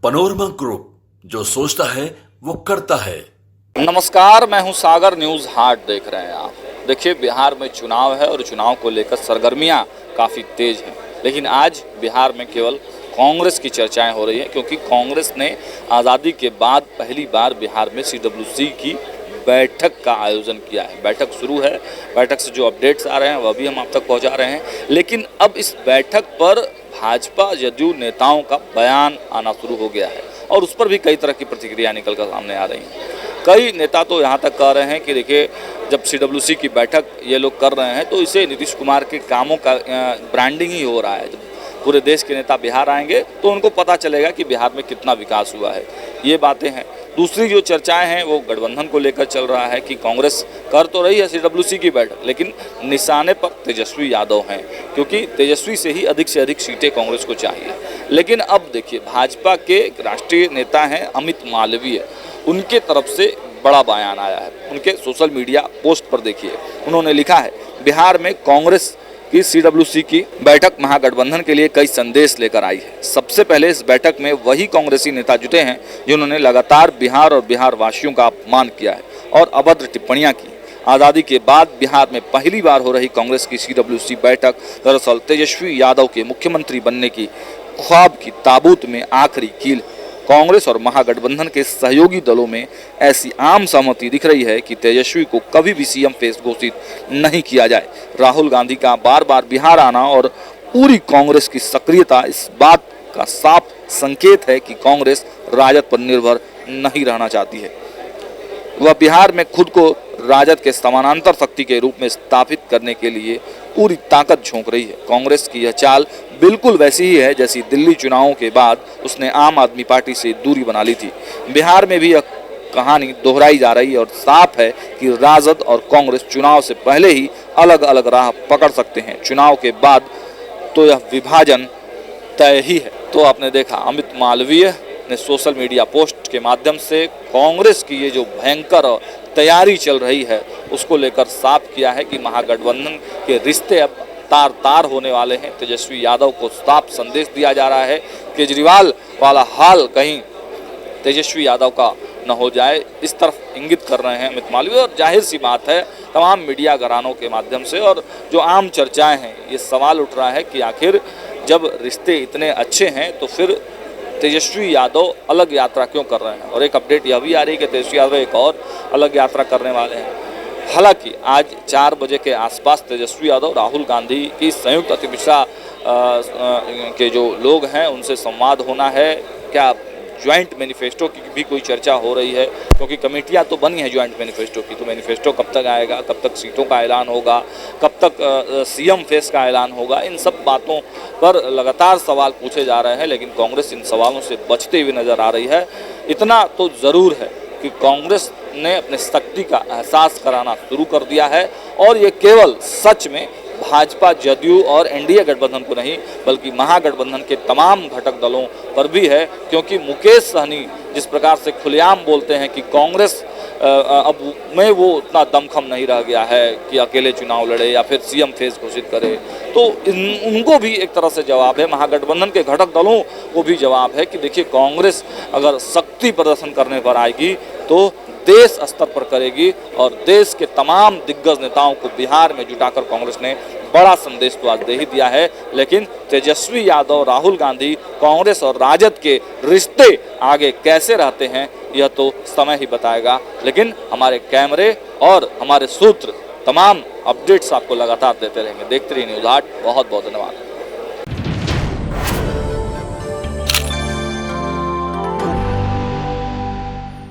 Panorama group, जो सोचता है वो करता है। नमस्कार, मैं हूं सागर। न्यूज हाट देख रहे हैं आप। देखिए, बिहार में चुनाव है और चुनाव को लेकर सरगर्मियां काफ़ी तेज हैं। लेकिन आज बिहार में केवल कांग्रेस की चर्चाएं हो रही हैं, क्योंकि कांग्रेस ने आज़ादी के बाद पहली बार बिहार में CWC की बैठक का आयोजन किया है। बैठक शुरू है। बैठक से जो अपडेट्स आ रहे हैं वह भी हम आप तक पहुंचा रहे हैं। लेकिन अब इस बैठक पर भाजपा जदयू नेताओं का बयान आना शुरू हो गया है और उस पर भी कई तरह की प्रतिक्रिया निकल कर सामने आ रही हैं। कई नेता तो यहाँ तक कह रहे हैं कि देखिए, जब CWC की बैठक ये लोग कर रहे हैं तो इसे नीतीश कुमार के कामों का ब्रांडिंग ही हो रहा है। जब पूरे देश के नेता बिहार आएंगे तो उनको पता चलेगा कि बिहार में कितना विकास हुआ है। ये बातें हैं। दूसरी जो चर्चाएं हैं वो गठबंधन को लेकर चल रहा है कि कांग्रेस कर तो रही है CWC की बैठक, लेकिन निशाने पर तेजस्वी यादव हैं, क्योंकि तेजस्वी से ही अधिक से अधिक सीटें कांग्रेस को चाहिए। लेकिन अब देखिए, भाजपा के राष्ट्रीय नेता हैं अमित मालवीय, उनके तरफ से बड़ा बयान आया है। उनके सोशल मीडिया पोस्ट पर देखिए, उन्होंने लिखा है, बिहार में कांग्रेस की CWC की बैठक महागठबंधन के लिए कई संदेश लेकर आई है। सबसे पहले इस बैठक में वही कांग्रेसी नेता जुटे हैं जिन्होंने लगातार बिहार और बिहार वासियों का अपमान किया है और अभद्र टिप्पणियां की। आज़ादी के बाद बिहार में पहली बार हो रही कांग्रेस की CWC बैठक दरअसल तेजस्वी यादव के मुख्यमंत्री बनने की ख्वाब की ताबूत में आखिरी कील। कांग्रेस और महागठबंधन के सहयोगी दलों में ऐसी आम सहमति दिख रही है कि तेजस्वी को कभी भी CM फेस घोषित नहीं किया जाए। राहुल गांधी का बार बार बिहार आना और पूरी कांग्रेस की सक्रियता इस बात का साफ संकेत है कि कांग्रेस राजद पर निर्भर नहीं रहना चाहती है। वह बिहार में खुद को राजद के समानांतर शक्ति के रूप में स्थापित करने के लिए पूरी ताकत झोंक रही है। कांग्रेस की यह चाल बिल्कुल वैसी ही है जैसी दिल्ली चुनावों के बाद उसने आम आदमी पार्टी से दूरी बना ली थी। बिहार में भी यह कहानी दोहराई जा रही है और साफ है कि राजद और कांग्रेस चुनाव से पहले ही अलग अलग राह पकड़ सकते हैं। चुनाव के बाद तो यह विभाजन तय ही है। तो आपने देखा, अमित मालवीय ने सोशल मीडिया पोस्ट के माध्यम से कांग्रेस की ये जो भयंकर तैयारी चल रही है उसको लेकर साफ किया है कि महागठबंधन के रिश्ते अब तार तार होने वाले हैं। तेजस्वी यादव को साफ संदेश दिया जा रहा है, केजरीवाल वाला हाल कहीं तेजस्वी यादव का न हो जाए, इस तरफ इंगित कर रहे हैं अमित मालवीय। और जाहिर सी बात है, तमाम मीडिया घरानों के माध्यम से और जो आम चर्चाएं हैं, ये सवाल उठ रहा है कि आखिर जब रिश्ते इतने अच्छे हैं तो फिर तेजस्वी यादव अलग यात्रा क्यों कर रहे हैं। और एक अपडेट यह भी आ रही है कि तेजस्वी यादव एक और अलग यात्रा करने वाले हैं। हालांकि आज 4 बजे के आसपास तेजस्वी यादव राहुल गांधी की संयुक्त अति पिछड़ा के जो लोग हैं उनसे संवाद होना है। क्या ज्वाइंट मैनिफेस्टो की भी कोई चर्चा हो रही है, क्योंकि कमेटियां तो बनी है ज्वाइंट मैनिफेस्टो की। तो मैनिफेस्टो कब तक आएगा, कब तक सीटों का ऐलान होगा, कब तक CM फेस का ऐलान होगा, इन सब बातों पर लगातार सवाल पूछे जा रहे हैं। लेकिन कांग्रेस इन सवालों से बचते हुए नजर आ रही है। इतना तो ज़रूर है कि कांग्रेस ने अपने शक्ति का एहसास कराना शुरू कर दिया है और ये केवल सच में भाजपा जदयू और NDA गठबंधन को नहीं बल्कि महागठबंधन के तमाम घटक दलों पर भी है, क्योंकि मुकेश सहनी जिस प्रकार से खुलेआम बोलते हैं कि कांग्रेस अब में वो उतना दमखम नहीं रह गया है कि अकेले चुनाव लड़े या फिर CM फेस घोषित करे, तो उनको भी एक तरह से जवाब है। महागठबंधन के घटक दलों को भी जवाब है कि देखिए, कांग्रेस अगर शक्ति प्रदर्शन करने पर आएगी तो देश स्तर पर करेगी। और देश के तमाम दिग्गज नेताओं को बिहार में जुटाकर कांग्रेस ने बड़ा संदेश तो आज दे ही दिया है। लेकिन तेजस्वी यादव, राहुल गांधी, कांग्रेस और राजद के रिश्ते आगे कैसे रहते हैं यह तो समय ही बताएगा। लेकिन हमारे कैमरे और हमारे सूत्र तमाम अपडेट्स आपको लगातार देते रहेंगे। देखते रहिए न्यूज़ हाट। बहुत बहुत धन्यवाद।